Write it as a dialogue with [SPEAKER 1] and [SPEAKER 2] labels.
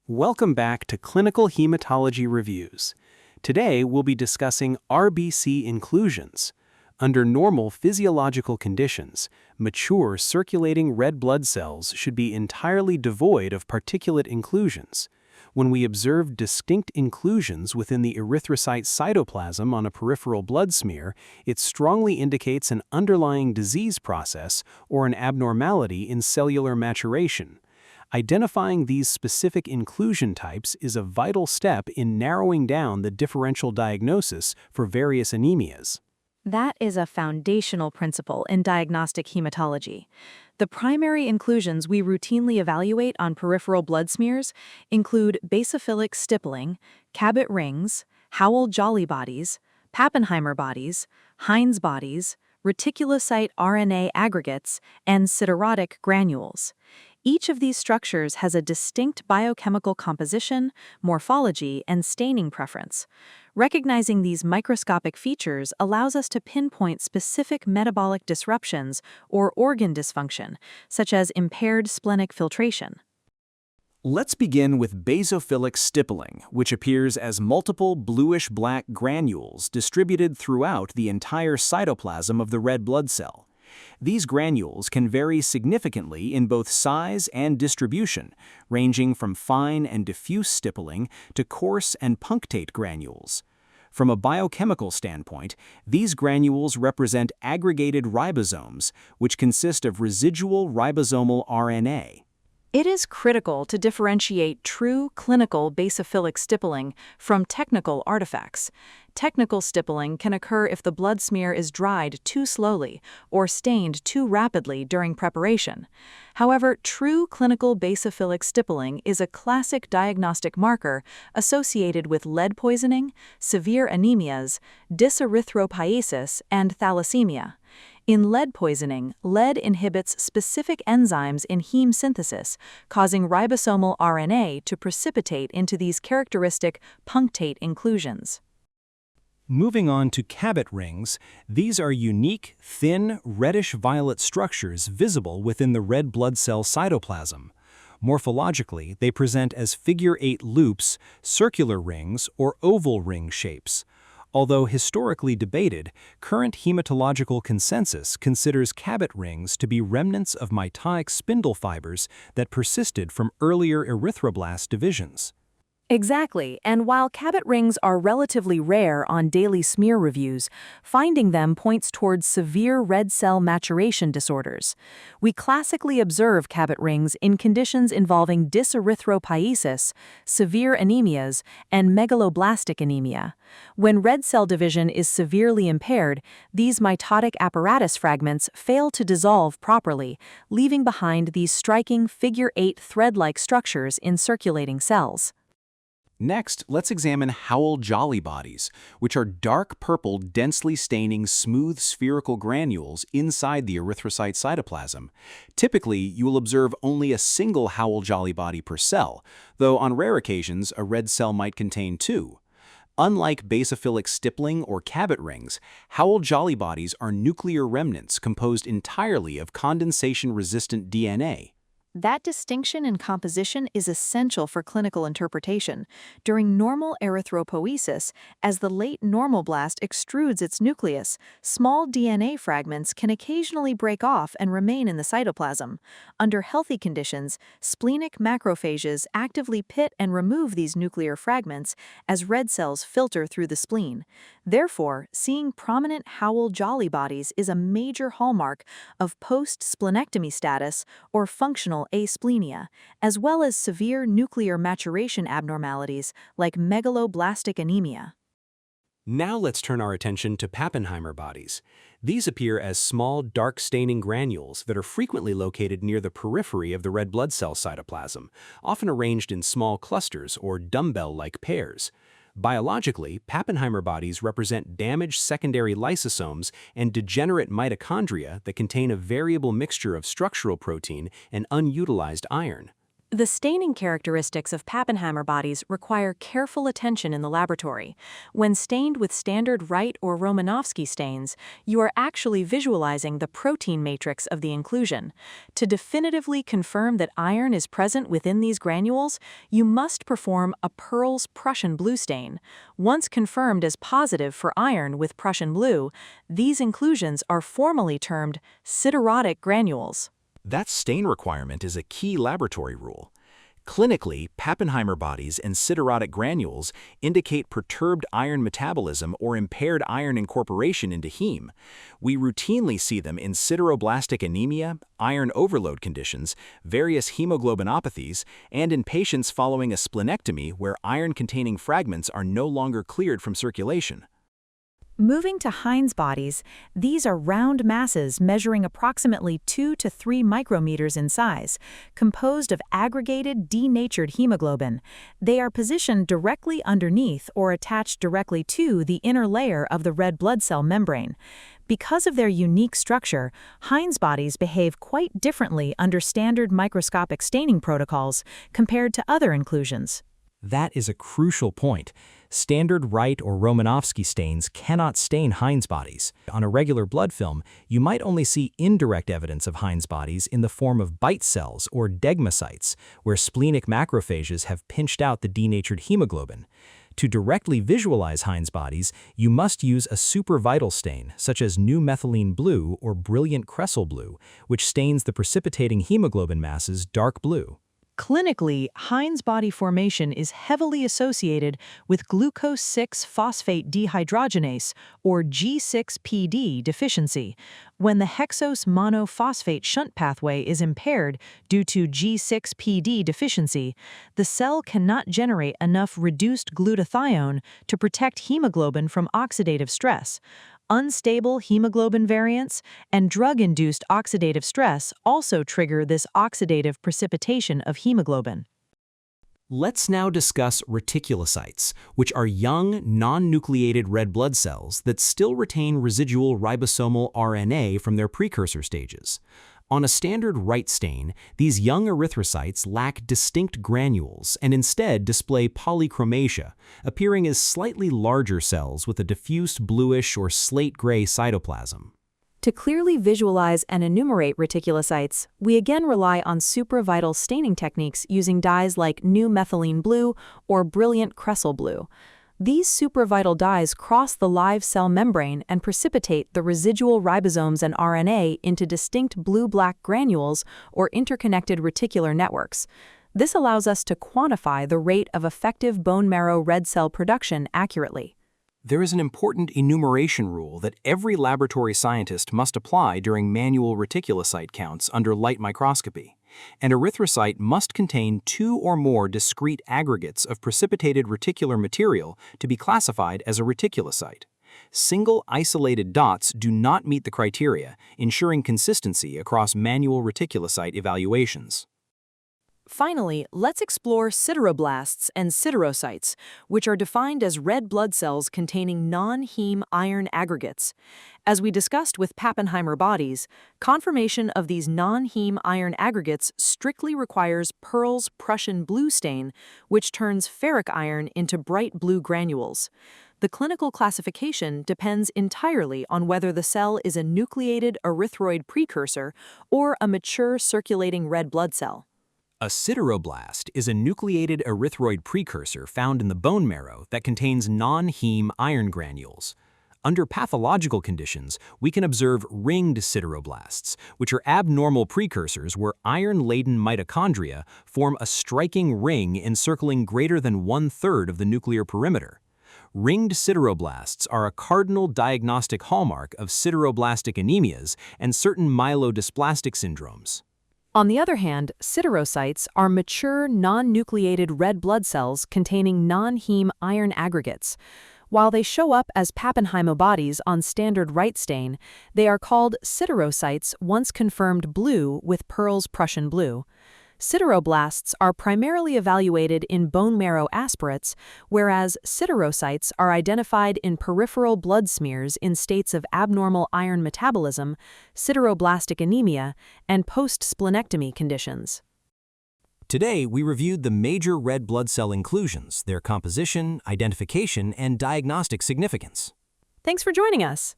[SPEAKER 1] Welcome back to Clinical Hematology Reviews. Today we'll be discussing RBC inclusions. Under normal physiological conditions, mature circulating red blood cells should be entirely devoid of particulate inclusions. When we observe distinct inclusions within the erythrocyte cytoplasm on a peripheral blood smear, it strongly indicates an underlying disease process or an abnormality in cellular maturation. Identifying these specific inclusion types is a vital step in narrowing down the differential diagnosis for various anemias.
[SPEAKER 2] That is a foundational principle in diagnostic hematology. The primary inclusions we routinely evaluate on peripheral blood smears include basophilic stippling, Cabot rings, Howell-Jolly bodies, Pappenheimer bodies, Heinz bodies, reticulocyte RNA aggregates, and siderotic granules. Each of these structures has a distinct biochemical composition, morphology, and staining preference. Recognizing these microscopic features allows us to pinpoint specific metabolic disruptions or organ dysfunction, such as impaired splenic filtration.
[SPEAKER 3] Let's begin with basophilic stippling, which appears as multiple bluish-black granules distributed throughout the entire cytoplasm of the red blood cell. These granules can vary significantly in both size and distribution, ranging from fine and diffuse stippling to coarse and punctate granules. From a biochemical standpoint, these granules represent aggregated ribosomes, which consist of residual ribosomal RNA.
[SPEAKER 2] It is critical to differentiate true clinical basophilic stippling from technical artifacts. Technical stippling can occur if the blood smear is dried too slowly or stained too rapidly during preparation. However, true clinical basophilic stippling is a classic diagnostic marker associated with lead poisoning, severe anemias, dyserythropoiesis, and thalassemia. In lead poisoning, lead inhibits specific enzymes in heme synthesis, causing ribosomal RNA to precipitate into these characteristic punctate inclusions.
[SPEAKER 3] Moving on to Cabot rings, these are unique, thin, reddish-violet structures visible within the red blood cell cytoplasm. Morphologically, they present as figure-8 loops, circular rings, or oval ring shapes. Although historically debated, current hematological consensus considers Cabot rings to be remnants of mitotic spindle fibers that persisted from earlier erythroblast divisions.
[SPEAKER 2] Exactly, and while Cabot rings are relatively rare on daily smear reviews, finding them points towards severe red cell maturation disorders. We classically observe Cabot rings in conditions involving dyserythropoiesis, severe anemias, and megaloblastic anemia. When red cell division is severely impaired, these mitotic apparatus fragments fail to dissolve properly, leaving behind these striking figure-8 thread-like structures in circulating cells.
[SPEAKER 3] Next, let's examine Howell-Jolly bodies, which are dark purple, densely staining, smooth spherical granules inside the erythrocyte cytoplasm. Typically, you will observe only a single Howell-Jolly body per cell, though on rare occasions, a red cell might contain two. Unlike basophilic stippling or Cabot rings, Howell-Jolly bodies are nuclear remnants composed entirely of condensation-resistant DNA.
[SPEAKER 2] That distinction in composition is essential for clinical interpretation. During normal erythropoiesis, as the late normoblast extrudes its nucleus, small DNA fragments can occasionally break off and remain in the cytoplasm. Under healthy conditions, splenic macrophages actively pit and remove these nuclear fragments as red cells filter through the spleen. Therefore, seeing prominent Howell-Jolly bodies is a major hallmark of post-splenectomy status or functional asplenia, as well as severe nuclear maturation abnormalities like megaloblastic anemia.
[SPEAKER 1] Now let's turn our attention to Pappenheimer bodies. These appear as small, dark staining granules that are frequently located near the periphery of the red blood cell cytoplasm, often arranged in small clusters or dumbbell-like pairs. Biologically, Pappenheimer bodies represent damaged secondary lysosomes and degenerate mitochondria that contain a variable mixture of structural protein and unutilized iron.
[SPEAKER 2] The staining characteristics of Pappenheimer bodies require careful attention in the laboratory. When stained with standard Wright or Romanowski stains, you are actually visualizing the protein matrix of the inclusion. To definitively confirm that iron is present within these granules, you must perform a Pearl's Prussian blue stain. Once confirmed as positive for iron with Prussian blue, these inclusions are formally termed siderotic granules.
[SPEAKER 3] That stain requirement is a key laboratory rule. Clinically, Pappenheimer bodies and siderotic granules indicate perturbed iron metabolism or impaired iron incorporation into heme. We routinely see them in sideroblastic anemia, iron overload conditions, various hemoglobinopathies, and in patients following a splenectomy where iron-containing fragments are no longer cleared from circulation.
[SPEAKER 2] Moving to Heinz bodies, these are round masses measuring approximately 2 to 3 micrometers in size, composed of aggregated, denatured hemoglobin. They are positioned directly underneath or attached directly to the inner layer of the red blood cell membrane. Because of their unique structure, Heinz bodies behave quite differently under standard microscopic staining protocols compared to other inclusions.
[SPEAKER 3] That is a crucial point. Standard Wright or Romanowski stains cannot stain Heinz bodies. On a regular blood film, you might only see indirect evidence of Heinz bodies in the form of bite cells or degmocytes, where splenic macrophages have pinched out the denatured hemoglobin. To directly visualize Heinz bodies, you must use a supervital stain, such as new methylene blue or brilliant crescel blue, which stains the precipitating hemoglobin masses dark blue.
[SPEAKER 2] Clinically, Heinz body formation is heavily associated with glucose 6-phosphate dehydrogenase, or G6PD, deficiency. When the hexose monophosphate shunt pathway is impaired due to G6PD deficiency, the cell cannot generate enough reduced glutathione to protect hemoglobin from oxidative stress. Unstable hemoglobin variants and drug-induced oxidative stress also trigger this oxidative precipitation of hemoglobin.
[SPEAKER 1] Let's now discuss reticulocytes, which are young, non-nucleated red blood cells that still retain residual ribosomal RNA from their precursor stages. On a standard Wright stain, these young erythrocytes lack distinct granules and instead display polychromasia, appearing as slightly larger cells with a diffused bluish or slate-gray cytoplasm.
[SPEAKER 2] To clearly visualize and enumerate reticulocytes, we again rely on supravital staining techniques using dyes like new methylene blue or brilliant crescel blue. These supravital dyes cross the live cell membrane and precipitate the residual ribosomes and RNA into distinct blue-black granules or interconnected reticular networks. This allows us to quantify the rate of effective bone marrow red cell production accurately.
[SPEAKER 1] There is an important enumeration rule that every laboratory scientist must apply during manual reticulocyte counts under light microscopy. An erythrocyte must contain 2 or more discrete aggregates of precipitated reticular material to be classified as a reticulocyte. Single isolated dots do not meet the criteria, ensuring consistency across manual reticulocyte evaluations.
[SPEAKER 2] Finally, let's explore sideroblasts and siderocytes, which are defined as red blood cells containing non-heme iron aggregates. As we discussed with Pappenheimer bodies, confirmation of these non-heme iron aggregates strictly requires Pearl's Prussian blue stain, which turns ferric iron into bright blue granules. The clinical classification depends entirely on whether the cell is a nucleated erythroid precursor or a mature circulating red blood cell.
[SPEAKER 1] A sideroblast is a nucleated erythroid precursor found in the bone marrow that contains non-heme iron granules. Under pathological conditions, we can observe ringed sideroblasts, which are abnormal precursors where iron-laden mitochondria form a striking ring encircling greater than 1/3 of the nuclear perimeter. Ringed sideroblasts are a cardinal diagnostic hallmark of sideroblastic anemias and certain myelodysplastic syndromes.
[SPEAKER 2] On the other hand, siderocytes are mature, non-nucleated red blood cells containing non-heme iron aggregates. While they show up as Pappenheimer bodies on standard Wright stain, they are called siderocytes once confirmed blue with Pearl's Prussian blue. Sideroblasts are primarily evaluated in bone marrow aspirates, whereas siderocytes are identified in peripheral blood smears in states of abnormal iron metabolism, sideroblastic anemia, and post-splenectomy conditions.
[SPEAKER 3] Today, we reviewed the major red blood cell inclusions, their composition, identification, and diagnostic significance.
[SPEAKER 2] Thanks for joining us.